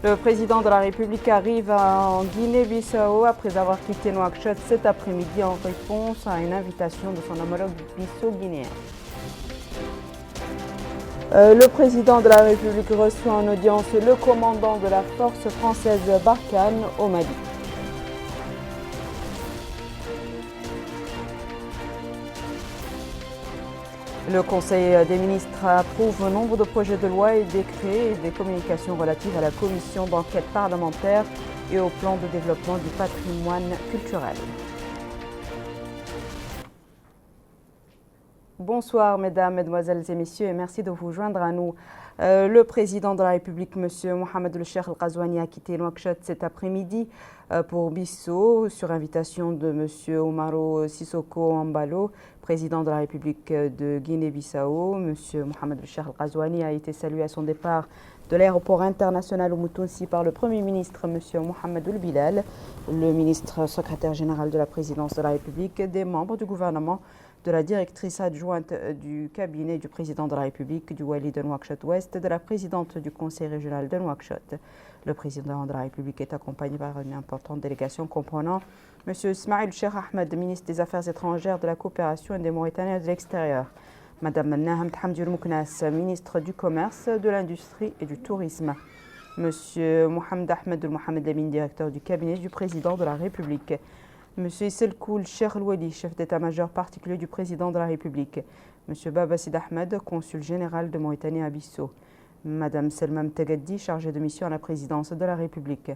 Le président de la République arrive en Guinée-Bissau après avoir quitté Nouakchott cet après-midi en réponse à une invitation de son homologue bissau-guinéen. Le président de la République reçoit en audience le commandant de la force française Barkhane au Mali. Le Conseil des ministres approuve nombre de projets de loi et décrets et des communications relatives à la commission d'enquête parlementaire et au plan de développement du patrimoine culturel. Bonsoir mesdames, mesdemoiselles et messieurs et merci de vous joindre à nous. Le président de la République, M. Mohamed El Cheikh El Ghazouani, a quitté Nouakchott cet après-midi pour Bissau sur invitation de M. Umaro Sissoko Embalo, président de la République de Guinée-Bissau. M. Mohamed El Cheikh El Ghazouani a été salué à son départ de l'aéroport international Oumoutounsi par le Premier ministre, M. Mohamed El Bilal, le ministre secrétaire général de la présidence de la République, des membres du gouvernement, de la directrice adjointe du cabinet du président de la République, du Wali de Nouakchott-Ouest, de la présidente du conseil régional de Nouakchott. Le président de la République est accompagné par une importante délégation comprenant M. Ismail Cheikh Ahmed, ministre des Affaires étrangères, de la coopération et des Mauritaniens de l'extérieur. Mme Naham Hamdioul Mouknas, ministre du Commerce, de l'Industrie et du Tourisme. M. Mohamed Ahmed Mohamed Lamine, directeur du cabinet du président de la République. M. Isselkoul Cheikh El-Wali, chef d'état-major particulier du président de la République. M. Babasid Ahmed, consul général de Mauritanie à Bissau. Mme Selma Mtegaddi, chargée de mission à la présidence de la République.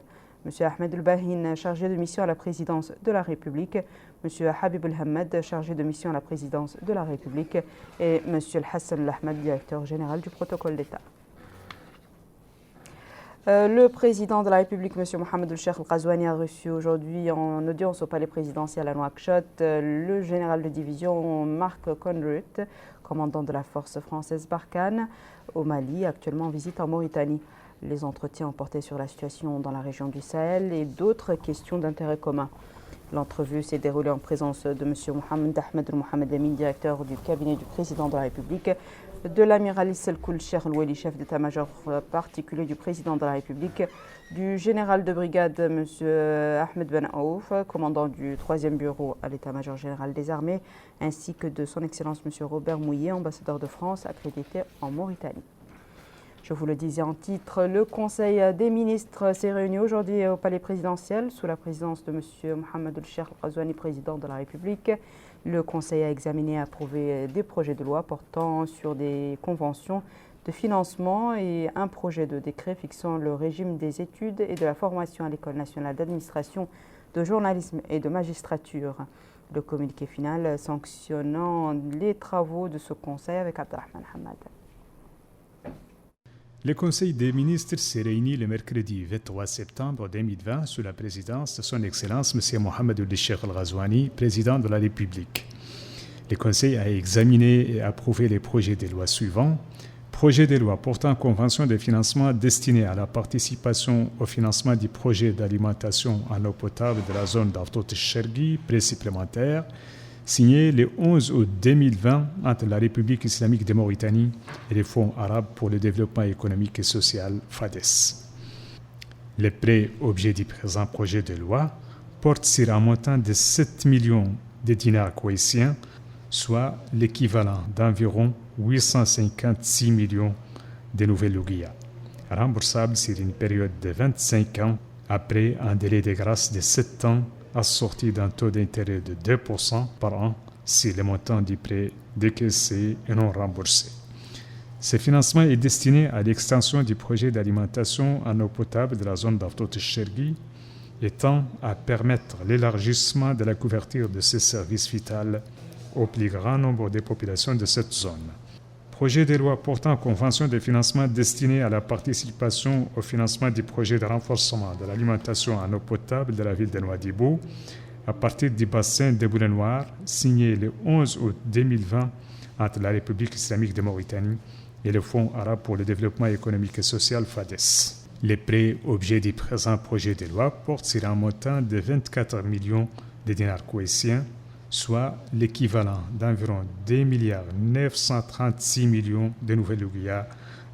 M. Ahmed El-Bahin, chargé de mission à la présidence de la République. M. Habib El-Hamad, chargé de mission à la présidence de la République. Et M. El-Hassan El-Ahmed, directeur général du protocole d'État. Le président de la République, M. Mohamed El Cheikh El Ghazouani, a reçu aujourd'hui en audience au palais présidentiel à Nouakchott le général de division Marc Conrut, commandant de la force française Barkhane au Mali, actuellement en visite en Mauritanie. Les entretiens ont porté sur la situation dans la région du Sahel et d'autres questions d'intérêt commun. L'entrevue s'est déroulée en présence de M. Mohamed Ahmed Mohamed Lamine, directeur du cabinet du président de la République, de l'amiral Isselkoul Cheikh El-Wali, chef d'état-major particulier du président de la République, du général de brigade M. Ahmed Ben Aouf, commandant du 3e bureau à l'état-major général des armées, ainsi que de son Excellence M. Robert Mouillet, ambassadeur de France accrédité en Mauritanie. Je vous le disais en titre, le Conseil des ministres s'est réuni aujourd'hui au palais présidentiel sous la présidence de M. Mohamed El Cheikh El Ghazouani, président de la République. Le Conseil a examiné et approuvé des projets de loi portant sur des conventions de financement et un projet de décret fixant le régime des études et de la formation à l'École nationale d'administration, de journalisme et de magistrature. Le communiqué final sanctionnant les travaux de ce Conseil avec Abdelrahman Hamad. Le Conseil des ministres s'est réuni le mercredi 23 septembre 2020 sous la présidence de son Excellence M. Mohamed El Cheikh El Ghazouani, président de la République. Le Conseil a examiné et approuvé les projets de loi suivants. Projet de loi portant convention de financement destinée à la participation au financement du projet d'alimentation en eau potable de la zone d'Aftot Chergui, pré-supplémentaire, signé le 11 août 2020 entre la République islamique de Mauritanie et le Fonds arabe pour le développement économique et social FADES. Le pré-objet du présent projet de loi porte sur un montant de 7 millions de dinars koweïtiens, soit l'équivalent d'environ 856 millions de nouvelles louguias, remboursable sur une période de 25 ans après un délai de grâce de 7 ans assorti d'un taux d'intérêt de 2% par an si le montant du prêt décaissé et non remboursé. Ce financement est destiné à l'extension du projet d'alimentation en eau potable de la zone d'Aftot Chergui et tend à permettre l'élargissement de la couverture de ce service vital au plus grand nombre des populations de cette zone. Projet de loi portant convention de financement destinée à la participation au financement du projet de renforcement de l'alimentation en eau potable de la ville de Nouadhibou à partir du bassin de Boulay-Noir, signé le 11 août 2020 entre la République islamique de Mauritanie et le Fonds arabe pour le développement économique et social FADES. Les prêts objets du présent projet de loi portent sur un montant de 24 millions de dinars koweïtiens, soit l'équivalent d'environ 2,936 milliards de nouvelles louguias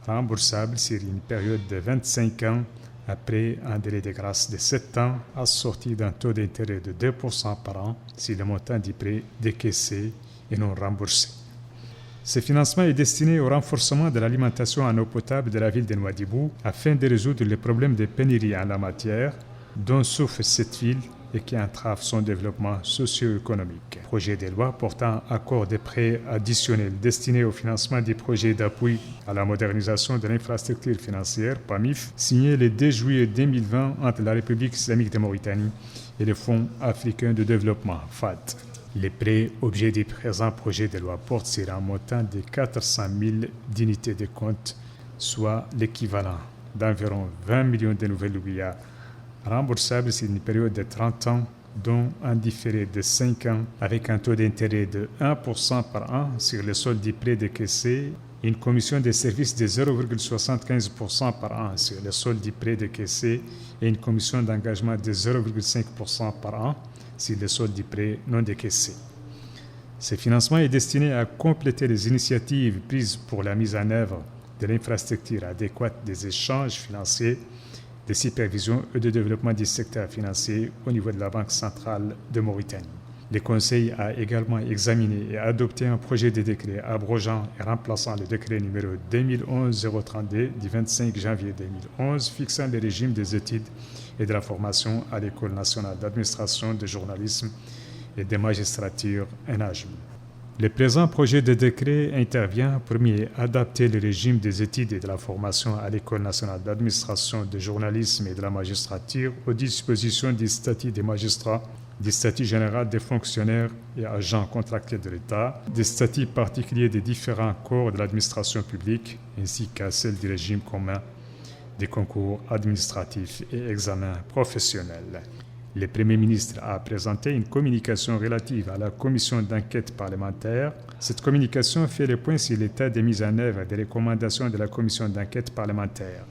remboursables sur une période de 25 ans après un délai de grâce de 7 ans assorti d'un taux d'intérêt de 2% par an si le montant du prêt décaissé et non remboursé. Ce financement est destiné au renforcement de l'alimentation en eau potable de la ville de Nouadhibou afin de résoudre les problèmes de pénurie en la matière dont souffre cette ville et qui entrave son développement socio-économique. Projet de loi portant accord de prêts additionnels destinés au financement des projets d'appui à la modernisation de l'infrastructure financière, PAMIF, signé le 2 juillet 2020 entre la République islamique de Mauritanie et le Fonds africain de développement, FAD. Les prêts objets du présent projet de loi portent sur un montant de 400 000 d'unités de compte, soit l'équivalent d'environ 20 millions de nouvelles louis remboursable sur une période de 30 ans, dont un différé de 5 ans avec un taux d'intérêt de 1% par an sur le solde du prêt décaissé, une commission de services de 0,75% par an sur le solde du prêt décaissé et une commission d'engagement de 0,5% par an sur le solde du prêt non décaissé. Ce financement est destiné à compléter les initiatives prises pour la mise en œuvre de l'infrastructure adéquate des échanges financiers, de supervision et de développement du secteur financier au niveau de la Banque centrale de Mauritanie. Le Conseil a également examiné et adopté un projet de décret abrogeant et remplaçant le décret numéro 2011-032 du 25 janvier 2011 fixant le régime des études et de la formation à l'École nationale d'administration, de journalisme et de magistrature (ENAJM). Le présent projet de décret intervient pour mieux adapter le régime des études et de la formation à l'École nationale d'administration, de journalisme et de la magistrature aux dispositions du statut des magistrats, du statut général des fonctionnaires et agents contractuels de l'État, des statuts particuliers des différents corps de l'administration publique, ainsi qu'à celle du régime commun des concours administratifs et examens professionnels. Le Premier ministre a présenté une communication relative à la commission d'enquête parlementaire. Cette communication fait le point sur l'état de mise en œuvre des recommandations de la commission d'enquête parlementaire.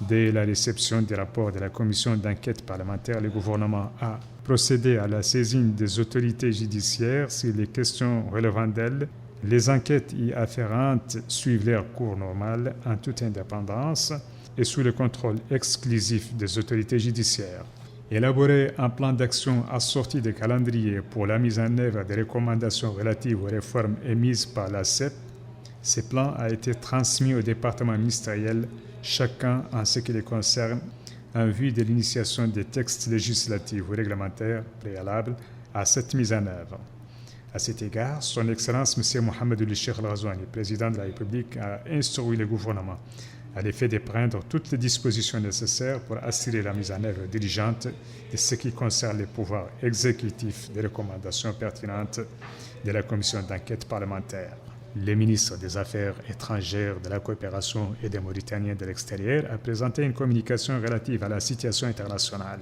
Dès la réception des rapports de la commission d'enquête parlementaire, le gouvernement a procédé à la saisine des autorités judiciaires sur les questions relevant d'elles. Les enquêtes y afférentes suivent leur cours normal en toute indépendance et sous le contrôle exclusif des autorités judiciaires. Élaborer un plan d'action assorti de calendrier pour la mise en œuvre des recommandations relatives aux réformes émises par la CEP. Ce plan a été transmis au département ministériel, chacun en ce qui les concerne, en vue de l'initiation des textes législatifs ou réglementaires préalables à cette mise en œuvre. À cet égard, Son Excellence M. Mohamed Cheikh Al-Ghazouani, président de la République, a instruit le gouvernement à l'effet de prendre toutes les dispositions nécessaires pour assurer la mise en œuvre diligente de ce qui concerne les pouvoirs exécutifs des recommandations pertinentes de la commission d'enquête parlementaire. Le ministre des Affaires étrangères, de la coopération et des Mauritaniens de l'extérieur a présenté une communication relative à la situation internationale.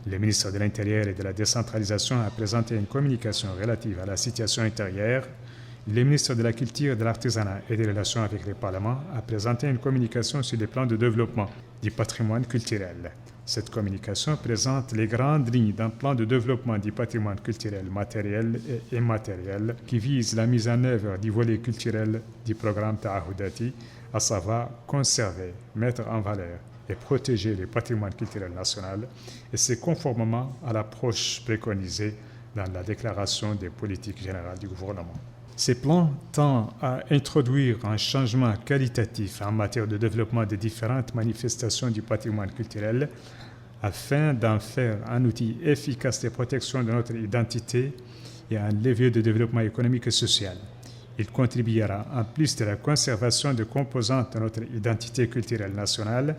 Le ministre de l'Intérieur et de la décentralisation a présenté une communication relative à la situation intérieure. Le ministre de la Culture, de l'Artisanat et des Relations avec le Parlement a présenté une communication sur les plans de développement du patrimoine culturel. Cette communication présente les grandes lignes d'un plan de développement du patrimoine culturel matériel et immatériel qui vise la mise en œuvre du volet culturel du programme Ta'ahoudati, à savoir conserver, mettre en valeur et protéger le patrimoine culturel national, et c'est conformément à l'approche préconisée dans la déclaration des politiques générales du gouvernement. Ces plans tendent à introduire un changement qualitatif en matière de développement des différentes manifestations du patrimoine culturel afin d'en faire un outil efficace de protection de notre identité et un levier de développement économique et social. Il contribuera, en plus de la conservation de composantes de notre identité culturelle nationale,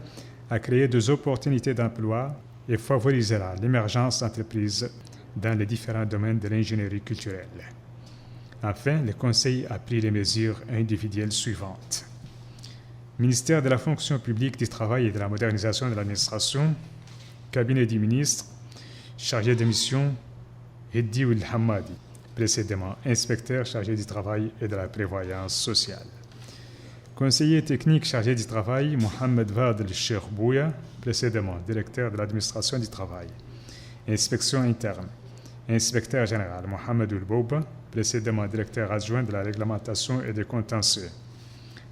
à créer des opportunités d'emploi et favorisera l'émergence d'entreprises dans les différents domaines de l'ingénierie culturelle. Enfin, le Conseil a pris les mesures individuelles suivantes. Ministère de la fonction publique, du travail et de la modernisation de l'administration, cabinet du ministre, chargé de mission, Heddi Ould Hamadi, précédemment inspecteur chargé du travail et de la prévoyance sociale. Conseiller technique chargé du travail, Mohamed Vadel Cheikh Bouya, précédemment directeur de l'administration du travail. Inspection interne, inspecteur général Mohamed Ould Bouba, précédemment directeur adjoint de la réglementation et des contentieux.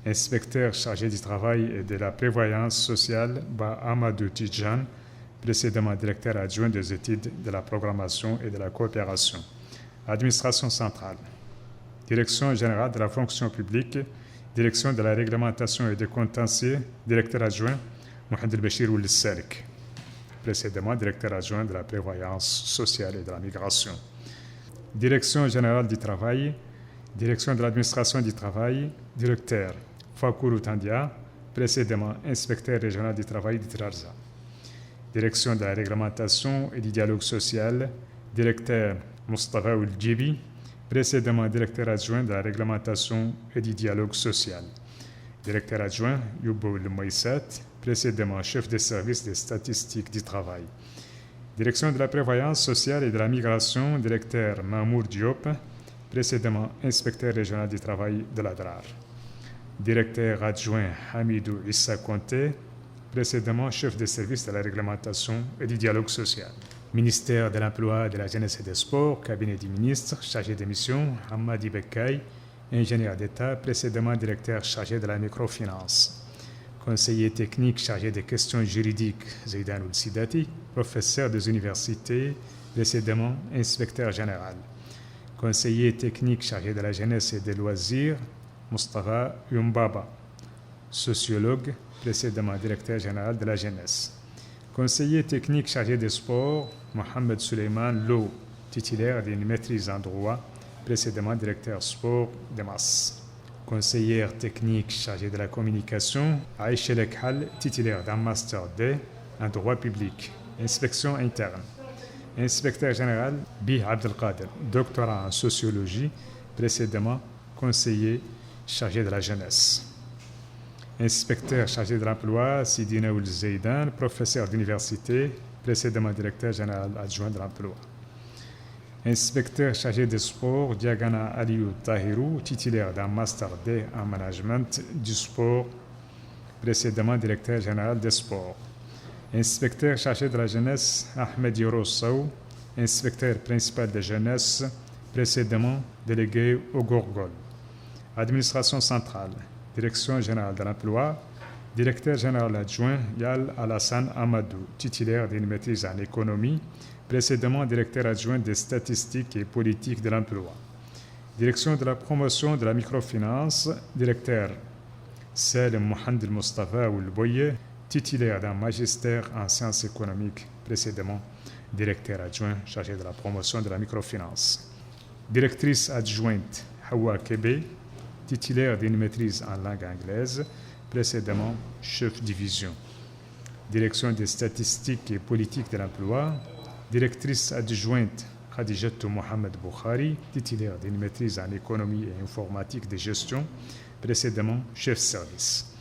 Inspecteur chargé du travail et de la prévoyance sociale, Ba Amadou Tidjan, précédemment directeur adjoint des études de la programmation et de la coopération. Administration centrale. Direction générale de la fonction publique, direction de la réglementation et des contentieux, directeur adjoint, Mohamed El-Bachir Ould Salik, précédemment directeur adjoint de la prévoyance sociale et de la migration. Direction générale du travail, direction de l'administration du travail, directeur Fakourou Tandia, précédemment inspecteur régional du travail du Trarza. Direction de la réglementation et du dialogue social, directeur Mustafa Ould-Djibi, précédemment directeur adjoint de la réglementation et du dialogue social. Directeur adjoint Youbo El-Moïsat, précédemment chef de service des statistiques du travail. Direction de la prévoyance sociale et de la migration, directeur Mamour Diop, précédemment inspecteur régional du travail de l'ADRAR. Directeur adjoint Hamidou Issa Conté, précédemment chef de service de la réglementation et du dialogue social. Ministère de l'Emploi, de la Jeunesse et des Sports, cabinet du ministre, chargé de mission, Hamadi Bekay, ingénieur d'État, précédemment directeur chargé de la microfinance. Conseiller technique chargé des questions juridiques, Zaidan Ould-Sidati, professeur des universités, précédemment inspecteur général. Conseiller technique chargé de la jeunesse et des loisirs, Mustafa Yumbaba. Sociologue, précédemment directeur général de la jeunesse. Conseiller technique chargé des sports, Mohamed Suleiman Lo, titulaire d'une maîtrise en droit, précédemment directeur sport de Mas. Conseillère technique chargée de la communication, Aïcha Lekhal, titulaire d'un master D en droit public, inspection interne. Inspecteur général, Bi Abdelkader, doctorat en sociologie, précédemment conseiller chargé de la jeunesse. Inspecteur chargé de l'emploi, Sidina Ould Zaidan, professeur d'université, précédemment directeur général adjoint de l'emploi. Inspecteur chargé des sports, Diagana Aliou Tahirou, titulaire d'un master D en management du sport, précédemment directeur général des sports. Inspecteur chargé de la jeunesse, Ahmed Yorossou, inspecteur principal de jeunesse, précédemment délégué au Gorgol. Administration centrale, direction générale de l'emploi, directeur général adjoint Yal Alassane Amadou, titulaire d'une maîtrise en économie, précédemment directeur adjoint des statistiques et politiques de l'emploi. Direction de la promotion de la microfinance, directeur Salim Mohamed Mustafa Ould-Boye, titulaire d'un magistère en sciences économiques, précédemment directeur adjoint chargé de la promotion de la microfinance. Directrice adjointe Hawa Kebe, titulaire d'une maîtrise en langue anglaise, précédemment chef division. Direction des statistiques et politiques de l'emploi, directrice adjointe Khadijatou Mohamed Boukhari, titulaire d'une maîtrise en économie et informatique de gestion, précédemment chef service.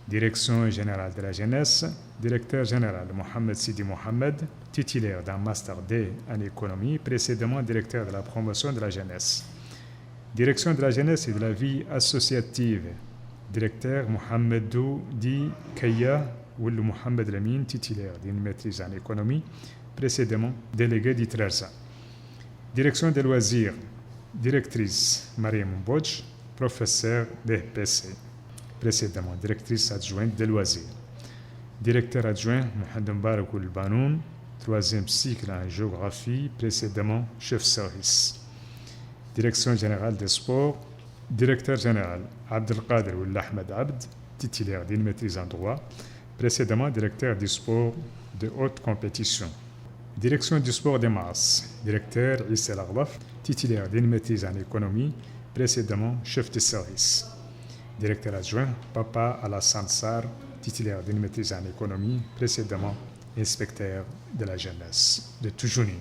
Direction générale de la jeunesse, directeur général Mohamed Sidi Mohamed, titulaire d'un master D en économie, précédemment directeur de la promotion de la jeunesse. Direction de la jeunesse et de la vie associative, directeur Mohamedou Di Kaya Ould Mohamed Lamine, titulaire d'une maîtrise en économie, précédemment délégué du Trarza. Direction des loisirs, directrice Mariam Mbodj, professeur de PC, précédemment directrice adjointe des loisirs. Directeur adjoint Mohamed Mbarak Ould Banoun, troisième cycle en géographie, précédemment chef service. Direction générale des sports, directeur général Abdelkader Ould Ahmed Abd, titulaire d'une maîtrise en droit, précédemment directeur du sport de haute compétition. Direction du sport des masses, directeur Issa Laghlaf, titulaire d'une maîtrise en économie, précédemment chef de service. Directeur adjoint Papa Alassane Sarr, titulaire d'une maîtrise en économie, précédemment inspecteur de la jeunesse de Toujounine.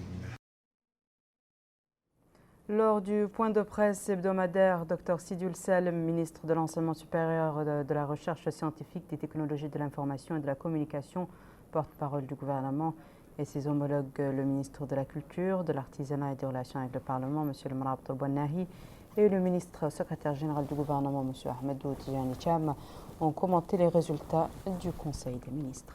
Lors du point de presse hebdomadaire, Dr Sidi Ould Salem, ministre de l'Enseignement supérieur, de la Recherche scientifique, des technologies de l'information et de la communication, porte-parole du gouvernement, et ses homologues, le ministre de la Culture, de l'Artisanat et des Relations avec le Parlement, M. Lemrab Tolbouanahi, et le ministre secrétaire général du gouvernement, M. Ahmedou Tidjani Cham, ont commenté les résultats du Conseil des ministres.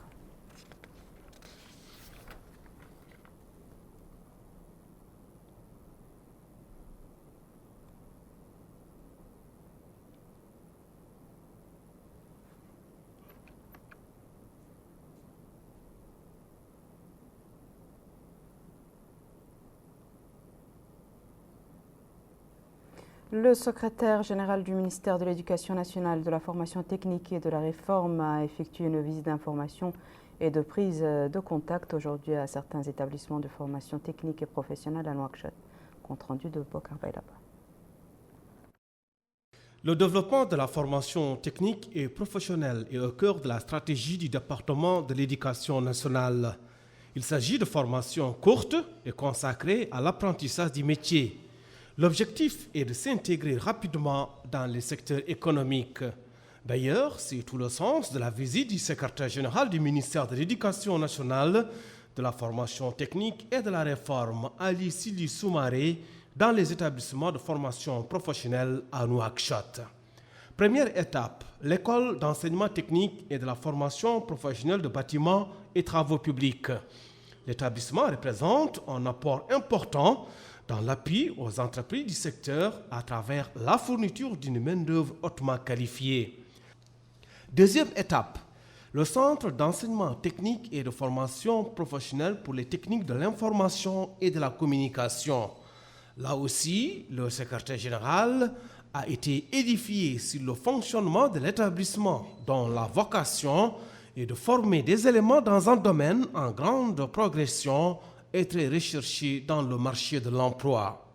Le secrétaire général du ministère de l'Éducation nationale, de la formation technique et de la réforme a effectué une visite d'information et de prise de contact aujourd'hui à certains établissements de formation technique et professionnelle à Nouakchott. Compte rendu de Bokar Bailaba. Le développement de la formation technique et professionnelle est au cœur de la stratégie du département de l'Éducation nationale. Il s'agit de formations courtes et consacrées à l'apprentissage du métier. L'objectif est de s'intégrer rapidement dans les secteurs économiques. D'ailleurs, c'est tout le sens de la visite du secrétaire général du ministère de l'Éducation nationale, de la formation technique et de la réforme, Ali Sili Soumaré, dans les établissements de formation professionnelle à Nouakchott. Première étape, l'école d'enseignement technique et de la formation professionnelle de bâtiments et travaux publics. L'établissement représente un apport important dans l'appui aux entreprises du secteur à travers la fourniture d'une main-d'œuvre hautement qualifiée. Deuxième étape, le centre d'enseignement technique et de formation professionnelle pour les techniques de l'information et de la communication. Là aussi, le secrétaire général a été édifié sur le fonctionnement de l'établissement, dont la vocation est de former des éléments dans un domaine en grande progression et très recherché dans le marché de l'emploi.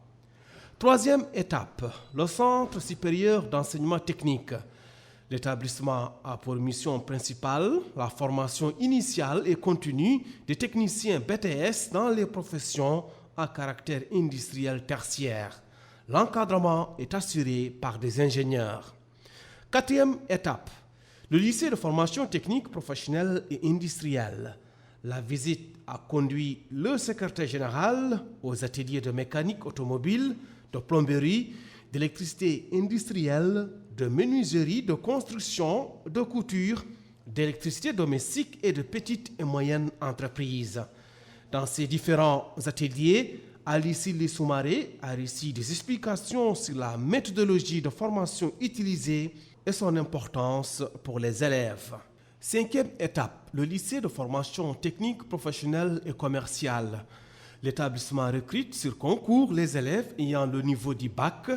Troisième étape, le Centre supérieur d'enseignement technique. L'établissement a pour mission principale la formation initiale et continue des techniciens BTS dans les professions à caractère industriel tertiaire. L'encadrement est assuré par des ingénieurs. Quatrième étape, le lycée de formation technique professionnelle et industrielle. La visite a conduit le secrétaire général aux ateliers de mécanique automobile, de plomberie, d'électricité industrielle, de menuiserie, de construction, de couture, d'électricité domestique et de petites et moyennes entreprises. Dans ces différents ateliers, Ali Sili Soumaré a reçu des explications sur la méthodologie de formation utilisée et son importance pour les élèves. Cinquième étape, le lycée de formation technique professionnelle et commerciale. L'établissement recrute sur concours les élèves ayant le niveau du bac.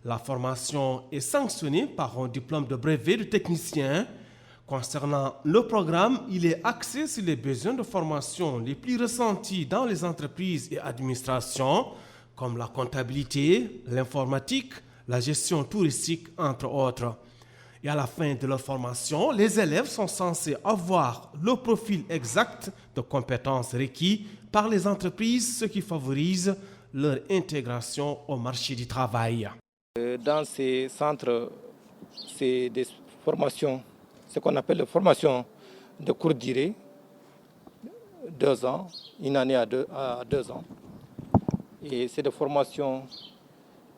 La formation est sanctionnée par un diplôme de brevet de technicien. Concernant le programme, il est axé sur les besoins de formation les plus ressentis dans les entreprises et administrations, comme la comptabilité, l'informatique, la gestion touristique, entre autres. Et à la fin de leur formation, les élèves sont censés avoir le profil exact de compétences requis par les entreprises, ce qui favorise leur intégration au marché du travail. Dans ces centres, c'est des formations, ce qu'on appelle les formations de courte durée, 2 ans, une année à 2 ans. Et c'est des formations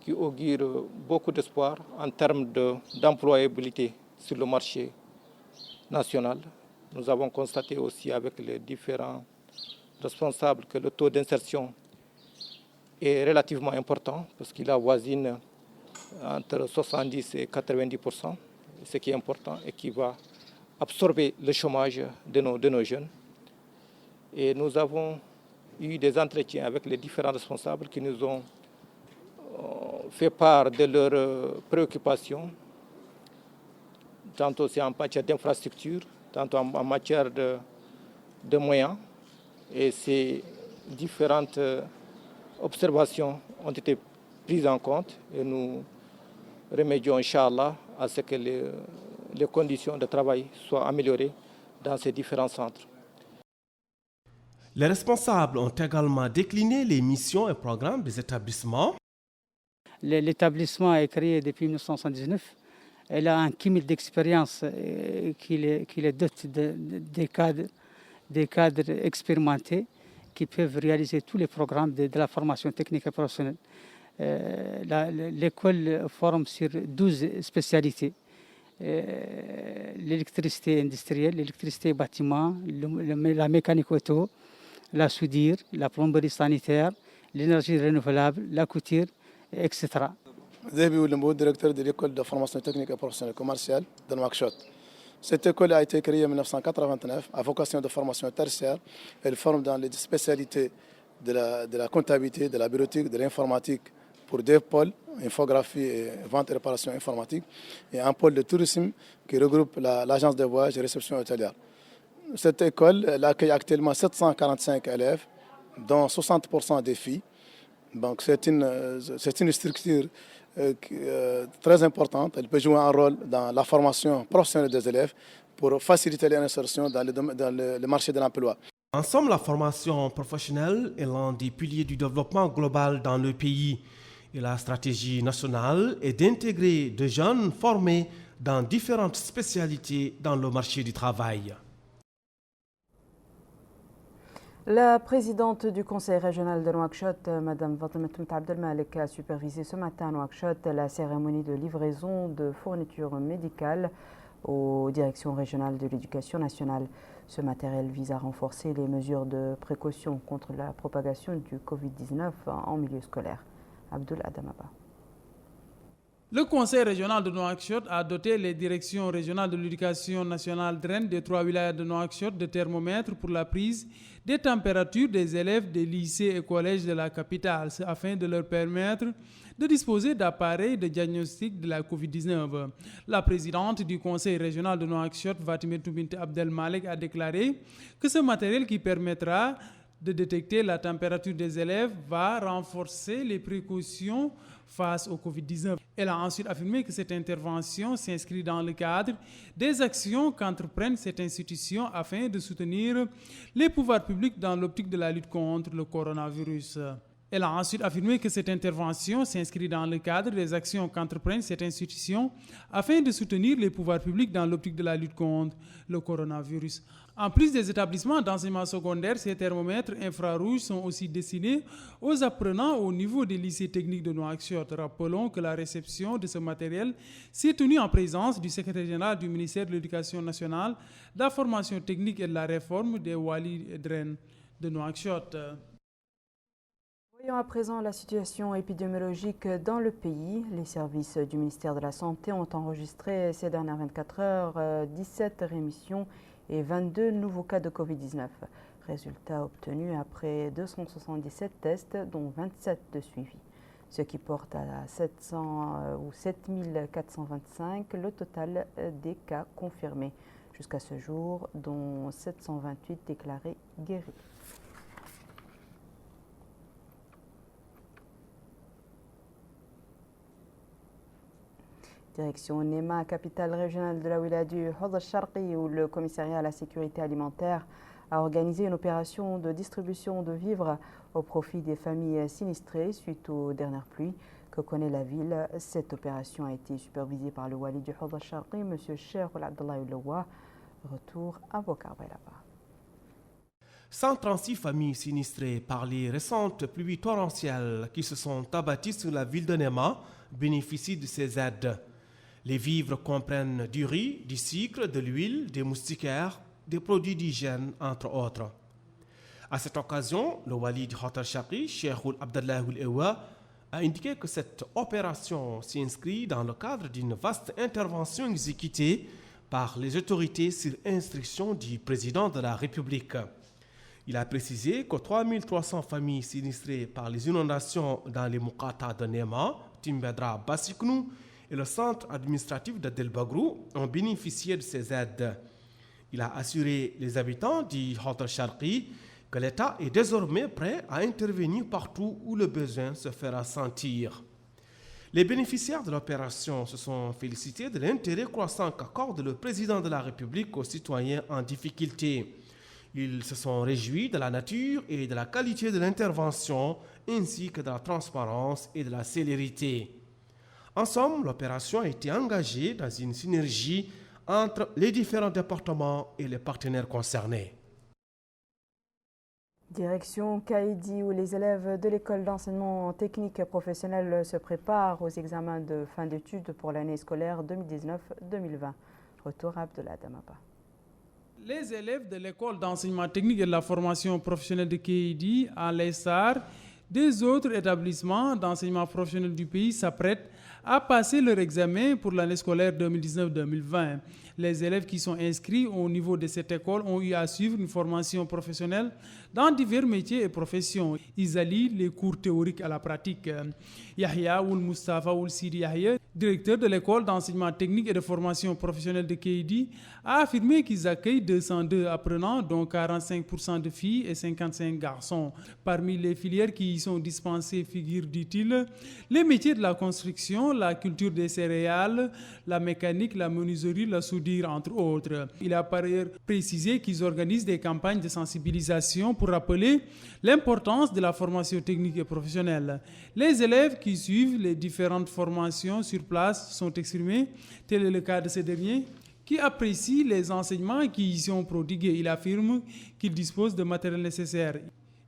qui augurent beaucoup d'espoir en termes d'employabilité sur le marché national. Nous avons constaté aussi avec les différents responsables que le taux d'insertion est relativement important parce qu'il avoisine entre 70 et 90%, ce qui est important et qui va absorber le chômage de nos jeunes. Et nous avons eu des entretiens avec les différents responsables qui nous ont fait part de leurs préoccupations, tantôt c'est en matière d'infrastructure, tantôt en matière de moyens. Et ces différentes observations ont été prises en compte et nous remédions, Inch'Allah, à ce que les conditions de travail soient améliorées dans ces différents centres. Les responsables ont également décliné les missions et programmes des établissements. L'établissement est créé depuis 1979. Elle a un cumul d'expérience qui les dote des cadres expérimentés qui peuvent réaliser tous les programmes de la formation technique et professionnelle. L'école forme sur 12 spécialités. L'électricité industrielle, l'électricité bâtiment, la mécanique auto, la soudure, la plomberie sanitaire, l'énergie renouvelable, la couture, etc. Zébi Oulimbo, directeur de l'école de formation technique et professionnelle commerciale de Nouakchott. Cette école a été créée en 1989 à vocation de formation tertiaire. Elle forme dans les spécialités de la comptabilité, de la bureautique, de l'informatique pour 2 pôles, infographie et vente et réparation informatique, et un pôle de tourisme qui regroupe l'agence de voyage et réception hôtelière. Cette école accueille actuellement 745 élèves, dont 60% des filles. Donc c'est une structure très importante. Elle peut jouer un rôle dans la formation professionnelle des élèves pour faciliter l'insertion dans le marché de l'emploi. En somme, la formation professionnelle est l'un des piliers du développement global dans le pays. Et la stratégie nationale est d'intégrer des jeunes formés dans différentes spécialités dans le marché du travail. La présidente du conseil régional de Nouakchott, Mme Fatima Abdelmalek, a supervisé ce matin à Nouakchott la cérémonie de livraison de fournitures médicales aux directions régionales de l'éducation nationale. Ce matériel vise à renforcer les mesures de précaution contre la propagation du Covid-19 en milieu scolaire. Abdul Adamaba. Le conseil régional de Nouakchott a doté les directions régionales de l'éducation nationale DREN des 3 wilayas de Nouakchott de thermomètres pour la prise des températures des élèves des lycées et collèges de la capitale afin de leur permettre de disposer d'appareils de diagnostic de la COVID-19. La présidente du conseil régional de Nouakchott, Fatima Abdelmalek, a déclaré que ce matériel qui permettra de détecter la température des élèves va renforcer les précautions face au Covid-19. Elle a ensuite affirmé que cette intervention s'inscrit dans le cadre des actions qu'entreprennent cette institution afin de soutenir les pouvoirs publics dans l'optique de la lutte contre le coronavirus. Elle a ensuite affirmé que cette intervention s'inscrit dans le cadre des actions qu'entreprennent cette institution afin de soutenir les pouvoirs publics dans l'optique de la lutte contre le coronavirus. En plus des établissements d'enseignement secondaire, ces thermomètres infrarouges sont aussi destinés aux apprenants au niveau des lycées techniques de Nouakchott. Rappelons que la réception de ce matériel s'est tenue en présence du secrétaire général du ministère de l'Éducation nationale, de la formation technique et de la réforme des Wali Edren de Nouakchott. Voyons à présent la situation épidémiologique dans le pays. Les services du ministère de la Santé ont enregistré ces dernières 24 heures 17 rémissions et 22 nouveaux cas de Covid-19. Résultat obtenu après 277 tests, dont 27 de suivi. Ce qui porte à 7425 le total des cas confirmés jusqu'à ce jour, dont 728 déclarés guéris. Direction Nema, capitale régionale de la wilaya du Hawd al-Sharqi, où le commissariat à la sécurité alimentaire a organisé une opération de distribution de vivres au profit des familles sinistrées suite aux dernières pluies que connaît la ville. Cette opération a été supervisée par le wali du Hawd al-Sharqi, M. Cheikh Abdallah Uloua. Retour à Bokar Baylaba. 136 familles sinistrées par les récentes pluies torrentielles qui se sont abattues sur la ville de Nema bénéficient de ces aides. Les vivres comprennent du riz, du sucre, de l'huile, des moustiquaires, des produits d'hygiène, entre autres. À cette occasion, le wali du Hawd al-Sharqi, Cheikh Abdallah Uloua, a indiqué que cette opération s'inscrit dans le cadre d'une vaste intervention exécutée par les autorités sur instruction du président de la République. Il a précisé que 3300 familles sinistrées par les inondations dans les Moukata de Nema, Timbedra, Bassiknou et le centre administratif de Delbagrou ont bénéficié de ces aides. Il a assuré les habitants du Hawd al-Sharqi que l'État est désormais prêt à intervenir partout où le besoin se fera sentir. Les bénéficiaires de l'opération se sont félicités de l'intérêt croissant qu'accorde le président de la République aux citoyens en difficulté. Ils se sont réjouis de la nature et de la qualité de l'intervention, ainsi que de la transparence et de la célérité. En somme, l'opération a été engagée dans une synergie entre les différents départements et les partenaires concernés. Direction Kaïdi, où les élèves de l'école d'enseignement technique professionnel se préparent aux examens de fin d'études pour l'année scolaire 2019-2020. Retour à Abdullah Damaba. Les élèves de l'école d'enseignement technique et de la formation professionnelle de Kaïdi, à l'instar des autres établissements d'enseignement professionnel du pays, s'apprêtent à passer leur examen pour l'année scolaire 2019-2020. Les élèves qui sont inscrits au niveau de cette école ont eu à suivre une formation professionnelle dans divers métiers et professions. Ils allient les cours théoriques à la pratique. Yahya Oul Mustafa Oul Sidi Yahya, directeur de l'école d'enseignement technique et de formation professionnelle de Kéidi, a affirmé qu'ils accueillent 202 apprenants, dont 45% de filles et 55 garçons. Parmi les filières qui y sont dispensées figurent, dit-il, les métiers de la construction, la culture des céréales, la mécanique, la menuiserie, la soudure, entre autres. Il a par ailleurs précisé qu'ils organisent des campagnes de sensibilisation pour rappeler l'importance de la formation technique et professionnelle. Les élèves qui suivent les différentes formations sur place sont exprimés, tel est le cas de ce dernier, qui apprécie les enseignements qui y sont prodigués. Il affirme qu'il dispose de matériel nécessaire.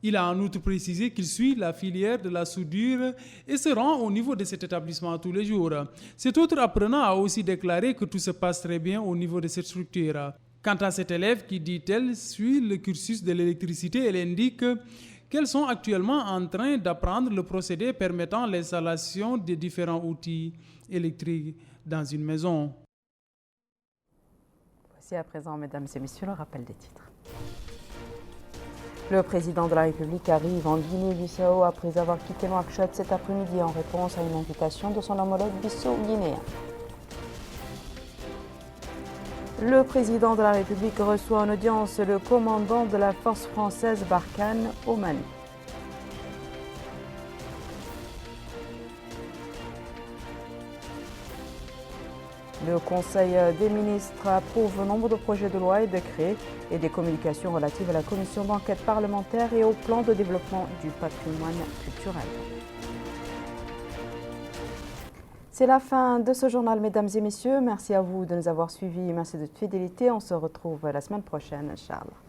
Il a en outre précisé qu'il suit la filière de la soudure et se rend au niveau de cet établissement tous les jours. Cet autre apprenant a aussi déclaré que tout se passe très bien au niveau de cette structure. Quant à cet élève qui, dit-elle, suit le cursus de l'électricité, elle indique qu'elles sont actuellement en train d'apprendre le procédé permettant l'installation des différents outils électriques dans une maison. Voici à présent, mesdames et messieurs, le rappel des titres. Le président de la République arrive en Guinée-Bissau après avoir quitté Nouakchott cet après-midi en réponse à une invitation de son homologue bissau-guinéen. Le président de la République reçoit en audience le commandant de la force française Barkhane au Mali. Le Conseil des ministres approuve nombre de projets de loi et décrets et des communications relatives à la commission d'enquête parlementaire et au plan de développement du patrimoine culturel. C'est la fin de ce journal, mesdames et messieurs. Merci à vous de nous avoir suivis. Merci de votre fidélité. On se retrouve la semaine prochaine, Inch'Allah.